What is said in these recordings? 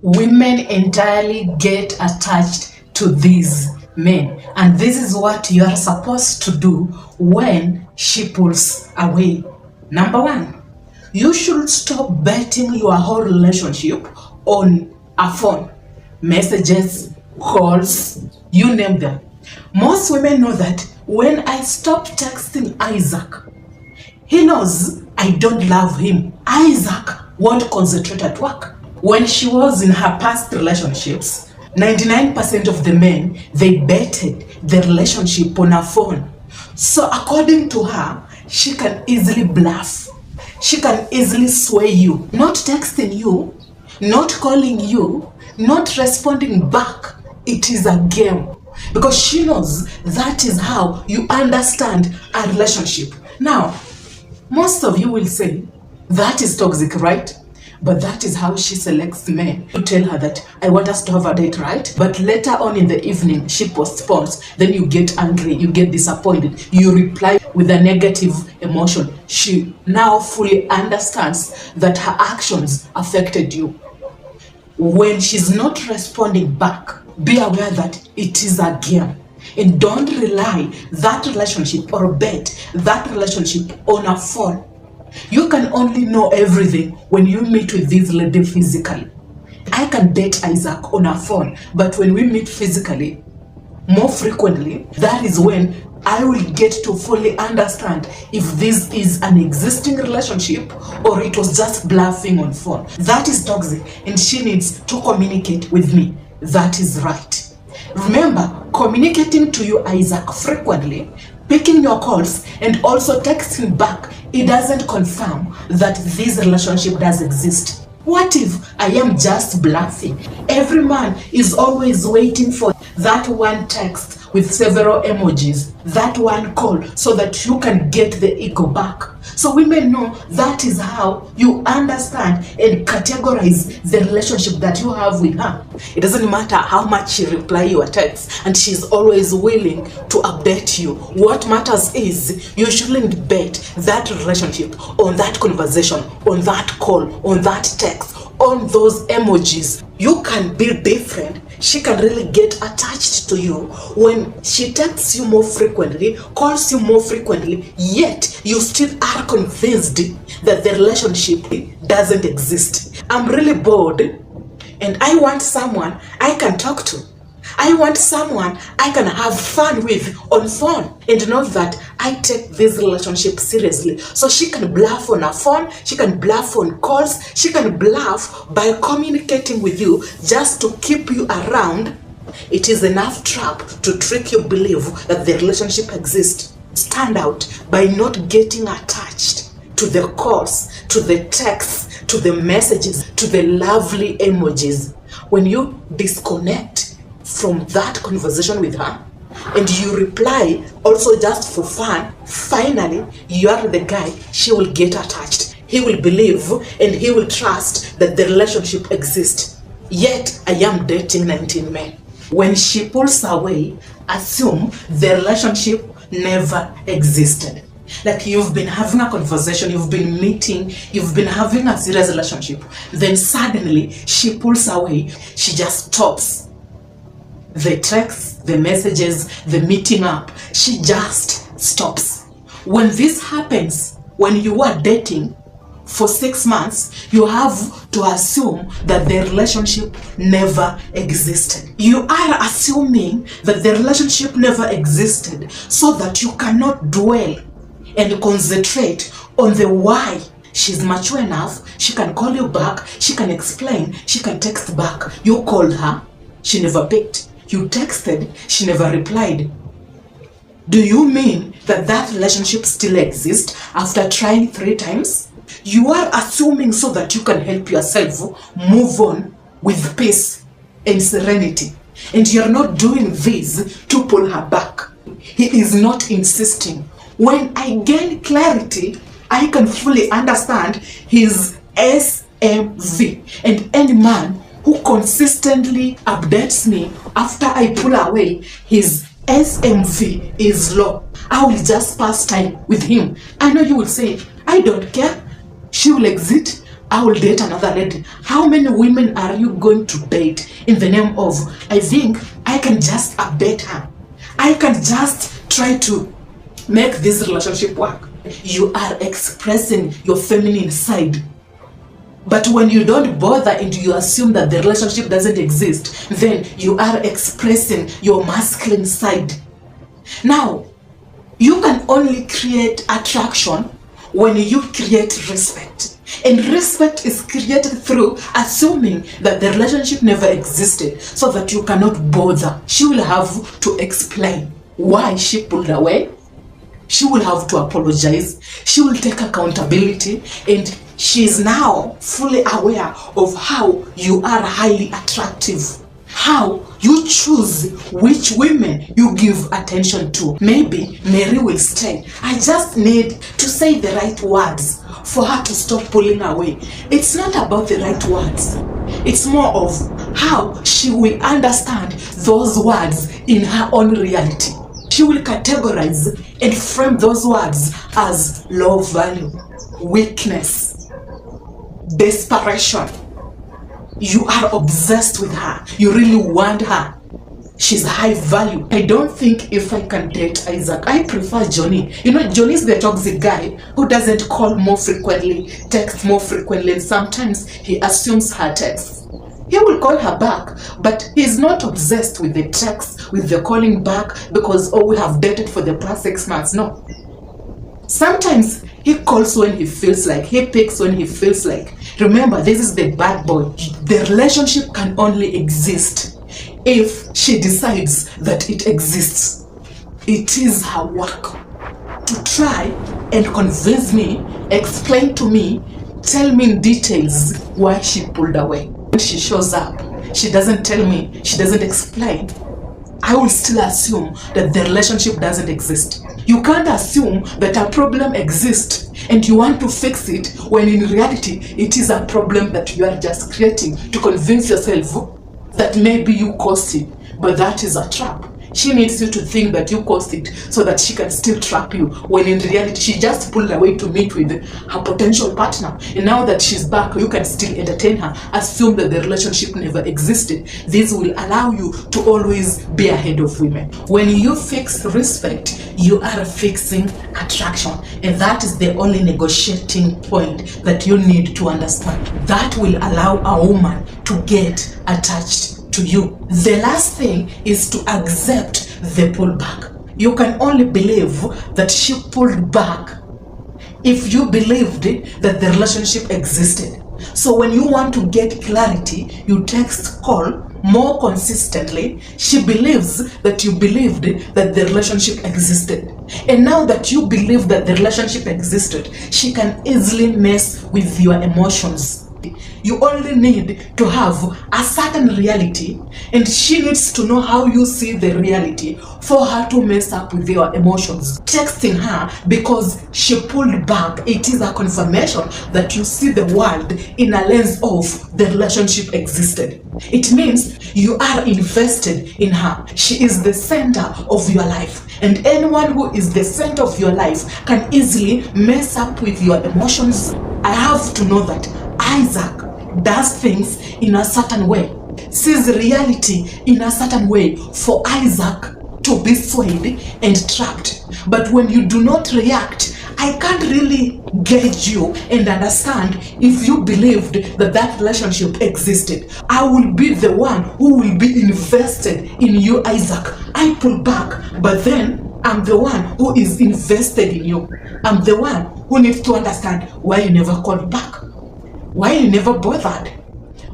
Women entirely get attached to these men, and this is what you are supposed to do when she pulls away. Number one, you should stop betting your whole relationship on a phone, messages, calls, you name them. Most women know that when I stop texting Isaac, he knows I don't love him. Isaac won't concentrate at work. When she was in her past relationships, 99% of the men, they betted the relationship on her phone. So according to her, she can easily bluff. She can easily sway you. Not texting you, not calling you, not responding back. It is a game. Because she knows that is how you understand a relationship. Now, most of you will say, that is toxic, right? But that is how she selects men. You tell her that, I want us to have a date, right? But later on in the evening, she postpones. Then you get angry, you get disappointed. You reply with a negative emotion. She now fully understands that her actions affected you. When she's not responding back, be aware that it is a game. And don't rely that relationship or bet that relationship on a phone. You can only know everything when you meet with this lady physically. I can date Isaac on a phone, but when we meet physically, more frequently, that is when I will get to fully understand if this is an existing relationship or it was just bluffing on phone. That is toxic, and she needs to communicate with me. That is right. Remember, communicating to you, Isaac, frequently, picking your calls, and also texting back, it doesn't confirm that this relationship does exist. What if I am just bluffing? Every man is always waiting for that one text with several emojis, that one call, so that you can get the ego back. So women know that is how you understand and categorize the relationship that you have with her. It doesn't matter how much she replies your text, and she's always willing to update you. What matters is you shouldn't bet that relationship on that conversation, on that call, on that text, on those emojis. You can be different. She can really get attached to you when she texts you more frequently, calls you more frequently, yet you still are convinced that the relationship doesn't exist. I'm really bored and I want someone I can talk to. I want someone I can have fun with on phone, and know that I take this relationship seriously. So she can bluff on her phone, she can bluff on calls, she can bluff by communicating with you just to keep you around. It is enough trap to trick you believe that the relationship exists. Stand out by not getting attached to the calls, to the texts, to the messages, to the lovely emojis. When you disconnect from that conversation with her and you reply also just for fun, finally you are the guy she will get attached. He will believe and he will trust that the relationship exists. Yet I am dating 19 men. When she pulls away, assume the relationship never existed. Like you've been having a conversation, you've been meeting, you've been having a serious relationship, then suddenly she pulls away, she just stops. The texts, the messages, the meeting up, she just stops. When this happens, when you are dating for 6 months, you have to assume that the relationship never existed. You are assuming that the relationship never existed so that you cannot dwell and concentrate on the why. She's mature enough, she can call you back, she can explain, she can text back. You called her, she never picked. You texted, she never replied. Do you mean that that relationship still exists after trying 3 times? You are assuming so that you can help yourself move on with peace and serenity. And you're not doing this to pull her back. He is not insisting. When I gain clarity, I can fully understand his SMV. And any man who consistently updates me after I pull away, his SMV is low. I will just pass time with him. I know you will say, I don't care. She will exit. I will date another lady. How many women are you going to date in the name of, I think I can just update her, I can just try to make this relationship work? You are expressing your feminine side. But when you don't bother and you assume that the relationship doesn't exist, then you are expressing your masculine side. Now, you can only create attraction when you create respect. And respect is created through assuming that the relationship never existed, so that you cannot bother. She will have to explain why she pulled away. She will have to apologize. She will take accountability, and she is now fully aware of how you are highly attractive, how you choose which women you give attention to. Maybe Mary will stay. I just need to say the right words for her to stop pulling away. It's not about the right words. It's more of how she will understand those words in her own reality. She will categorize and frame those words as low value, weakness, desperation. You are obsessed with her. You really want her. She's high value. I don't think if I can date Isaac, I prefer Johnny. You know, Johnny is the toxic guy who doesn't call more frequently, text more frequently, and sometimes he assumes her texts. He will call her back, but he's not obsessed with the text, with the calling back, because, oh, we have dated for the past 6 months. No. Sometimes he calls when he feels like, he picks when he feels like. Remember, this is the bad boy. The relationship can only exist if she decides that it exists. It is her work to try and convince me, explain to me, tell me in details why she pulled away. When she shows up, she doesn't tell me, she doesn't explain, I will still assume that the relationship doesn't exist. You can't assume that a problem exists and you want to fix it when in reality it is a problem that you are just creating to convince yourself that maybe you caused it. But that is a trap. She needs you to think that you caused it so that she can still trap you, when in reality she just pulled away to meet with her potential partner. And now that she's back, you can still entertain her, assume that the relationship never existed. This will allow you to always be ahead of women. When you fix respect, you are fixing attraction. And that is the only negotiating point that you need to understand. That will allow a woman to get attached to you. The last thing is to accept the pullback. You can only believe that she pulled back if you believed that the relationship existed. So when you want to get clarity, you text, call more consistently. She believes that you believed that the relationship existed. And now that you believe that the relationship existed, she can easily mess with your emotions. You only need to have a certain reality, and she needs to know how you see the reality for her to mess up with your emotions. Texting her because she pulled back, it is a confirmation that you see the world in a lens of the relationship existed. It means you are invested in her. She is the center of your life, and anyone who is the center of your life can easily mess up with your emotions. I have to know that Isaac does things in a certain way, sees reality in a certain way for Isaac to be swayed and trapped. But when you do not react, I can't really gauge you and understand if you believed that that relationship existed. I will be the one who will be invested in you, Isaac. I pull back, but then I'm the one who is invested in you. I'm the one who needs to understand why you never called back. Why you never bothered?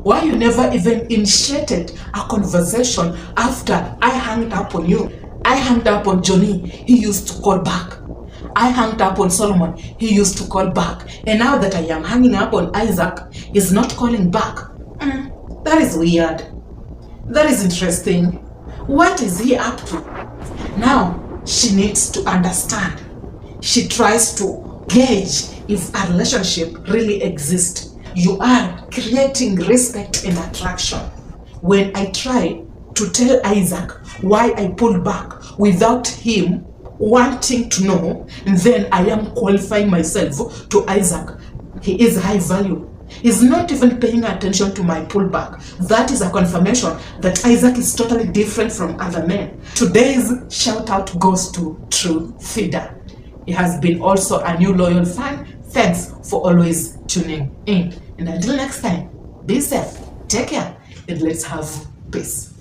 Why you never even initiated a conversation after I hung up on you? I hung up on Johnny, he used to call back. I hung up on Solomon, he used to call back. And now that I am hanging up on Isaac, he's not calling back. That is weird. That is interesting. What is he up to? Now, she needs to understand. She tries to gauge if a relationship really exists. You are creating respect and attraction. When I try to tell Isaac why I pulled back without him wanting to know, then I am qualifying myself to Isaac. He is high value. He's not even paying attention to my pullback. That is a confirmation that Isaac is totally different from other men. Today's shout out goes to True Feeder. He has been also a new loyal fan. Thanks for always tuning in. And until next time, be safe, take care, and let's have peace.